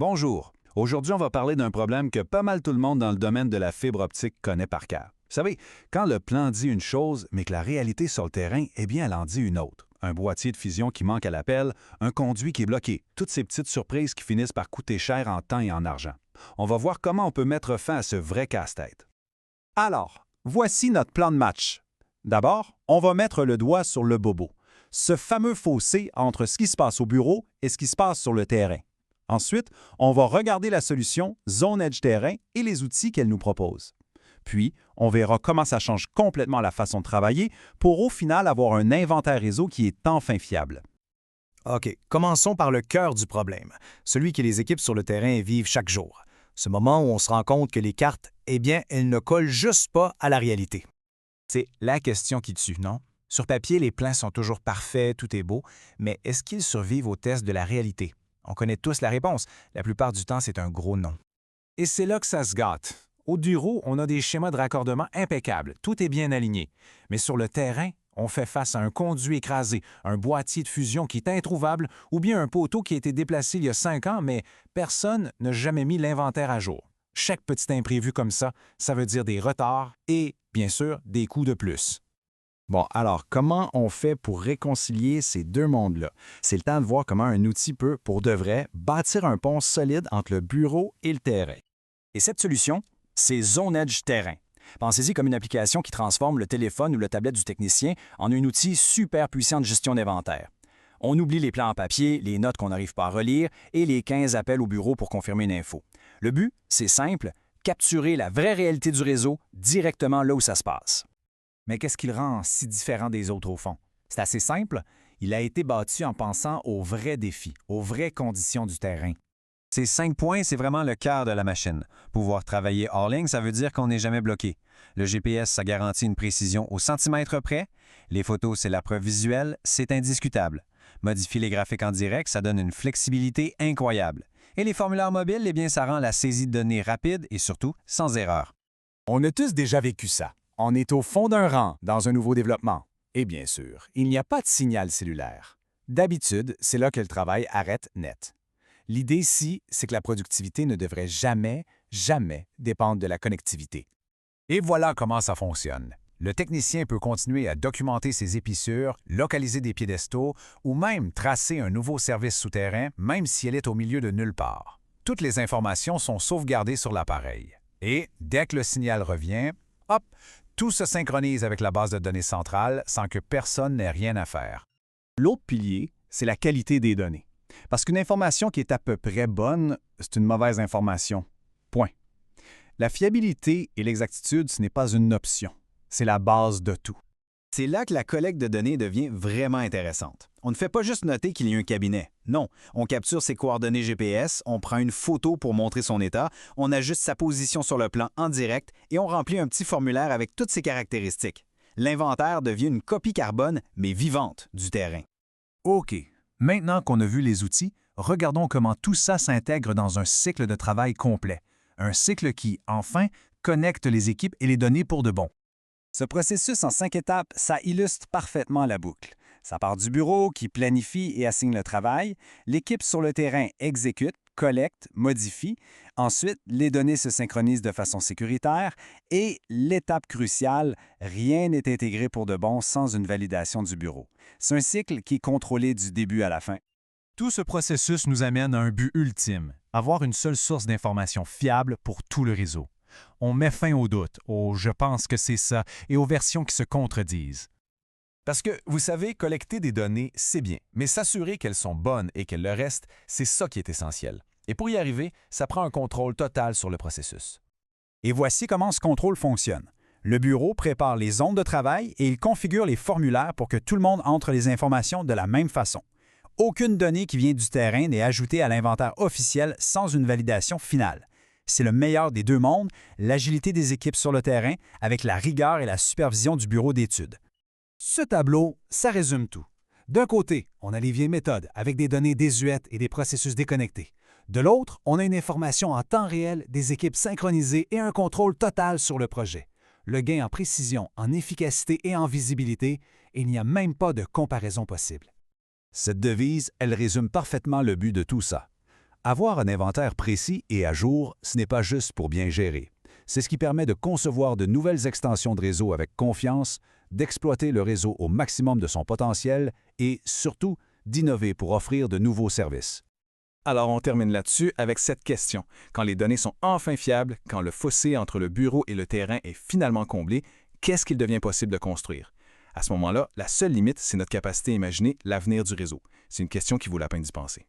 Bonjour. Aujourd'hui, on va parler d'un problème que pas mal tout le monde dans le domaine de la fibre optique connaît par cœur. Vous savez, quand le plan dit une chose, mais que la réalité sur le terrain, eh bien, elle en dit une autre. Un boîtier de fusion qui manque à l'appel, un conduit qui est bloqué, toutes ces petites surprises qui finissent par coûter cher en temps et en argent. On va voir comment on peut mettre fin à ce vrai casse-tête. Alors, voici notre plan de match. D'abord, on va mettre le doigt sur le bobo, ce fameux fossé entre ce qui se passe au bureau et ce qui se passe sur le terrain. Ensuite, on va regarder la solution Zone Edge Terrain et les outils qu'elle nous propose. Puis, on verra comment ça change complètement la façon de travailler pour au final avoir un inventaire réseau qui est enfin fiable. OK, commençons par le cœur du problème, celui que les équipes sur le terrain vivent chaque jour. Ce moment où on se rend compte que les cartes, eh bien, elles ne collent juste pas à la réalité. C'est la question qui tue, non? Sur papier, les plans sont toujours parfaits, tout est beau, mais est-ce qu'ils survivent au test de la réalité? On connaît tous la réponse. La plupart du temps, c'est un gros non. Et c'est là que ça se gâte. Au bureau, on a des schémas de raccordement impeccables, tout est bien aligné. Mais sur le terrain, on fait face à un conduit écrasé, un boîtier de fusion qui est introuvable ou bien un poteau qui a été déplacé il y a 5 ans, mais personne n'a jamais mis l'inventaire à jour. Chaque petit imprévu comme ça veut dire des retards et, bien sûr, des coûts de plus. Bon, alors, comment on fait pour réconcilier ces deux mondes-là? C'est le temps de voir comment un outil peut, pour de vrai, bâtir un pont solide entre le bureau et le terrain. Et cette solution, c'est Zone Edge Terrain. Pensez-y comme une application qui transforme le téléphone ou la tablette du technicien en un outil super puissant de gestion d'inventaire. On oublie les plans en papier, les notes qu'on n'arrive pas à relire et les 15 appels au bureau pour confirmer une info. Le but, c'est simple, capturer la vraie réalité du réseau directement là où ça se passe. Mais qu'est-ce qui le rend si différent des autres au fond? C'est assez simple, il a été bâti en pensant aux vrais défis, aux vraies conditions du terrain. Ces 5 points, c'est vraiment le cœur de la machine. Pouvoir travailler hors ligne, ça veut dire qu'on n'est jamais bloqué. Le GPS, ça garantit une précision au centimètre près. Les photos, c'est la preuve visuelle, c'est indiscutable. Modifier les graphiques en direct, ça donne une flexibilité incroyable. Et les formulaires mobiles, eh bien, ça rend la saisie de données rapide et surtout sans erreur. On a tous déjà vécu ça. On est au fond d'un rang dans un nouveau développement. Et bien sûr, il n'y a pas de signal cellulaire. D'habitude, c'est là que le travail arrête net. L'idée ici, c'est que la productivité ne devrait jamais dépendre de la connectivité. Et voilà comment ça fonctionne. Le technicien peut continuer à documenter ses épissures, localiser des piédestaux ou même tracer un nouveau service souterrain, même si elle est au milieu de nulle part. Toutes les informations sont sauvegardées sur l'appareil. Et dès que le signal revient, hop, tout se synchronise avec la base de données centrale sans que personne n'ait rien à faire. L'autre pilier, c'est la qualité des données. Parce qu'une information qui est à peu près bonne, c'est une mauvaise information. Point. La fiabilité et l'exactitude, ce n'est pas une option. C'est la base de tout. C'est là que la collecte de données devient vraiment intéressante. On ne fait pas juste noter qu'il y a un cabinet. Non, on capture ses coordonnées GPS, on prend une photo pour montrer son état, on ajuste sa position sur le plan en direct et on remplit un petit formulaire avec toutes ses caractéristiques. L'inventaire devient une copie carbone, mais vivante, du terrain. OK. Maintenant qu'on a vu les outils, regardons comment tout ça s'intègre dans un cycle de travail complet. Un cycle qui, enfin, connecte les équipes et les données pour de bon. Ce processus en 5 étapes, ça illustre parfaitement la boucle. Ça part du bureau qui planifie et assigne le travail, l'équipe sur le terrain exécute, collecte, modifie, ensuite les données se synchronisent de façon sécuritaire et l'étape cruciale, rien n'est intégré pour de bon sans une validation du bureau. C'est un cycle qui est contrôlé du début à la fin. Tout ce processus nous amène à un but ultime, avoir une seule source d'information fiable pour tout le réseau. On met fin aux doutes, aux « je pense que c'est ça » et aux versions qui se contredisent. Parce que, vous savez, collecter des données, c'est bien, mais s'assurer qu'elles sont bonnes et qu'elles le restent, c'est ça qui est essentiel. Et pour y arriver, ça prend un contrôle total sur le processus. Et voici comment ce contrôle fonctionne. Le bureau prépare les zones de travail et il configure les formulaires pour que tout le monde entre les informations de la même façon. Aucune donnée qui vient du terrain n'est ajoutée à l'inventaire officiel sans une validation finale. C'est le meilleur des deux mondes, l'agilité des équipes sur le terrain avec la rigueur et la supervision du bureau d'études. Ce tableau, ça résume tout. D'un côté, on a les vieilles méthodes avec des données désuètes et des processus déconnectés. De l'autre, on a une information en temps réel, des équipes synchronisées et un contrôle total sur le projet. Le gain en précision, en efficacité et en visibilité, il n'y a même pas de comparaison possible. Cette devise, elle résume parfaitement le but de tout ça. Avoir un inventaire précis et à jour, ce n'est pas juste pour bien gérer. C'est ce qui permet de concevoir de nouvelles extensions de réseau avec confiance, d'exploiter le réseau au maximum de son potentiel et, surtout, d'innover pour offrir de nouveaux services. Alors on termine là-dessus avec cette question. Quand les données sont enfin fiables, quand le fossé entre le bureau et le terrain est finalement comblé, qu'est-ce qu'il devient possible de construire? À ce moment-là, la seule limite, c'est notre capacité à imaginer l'avenir du réseau. C'est une question qui vaut la peine d'y penser.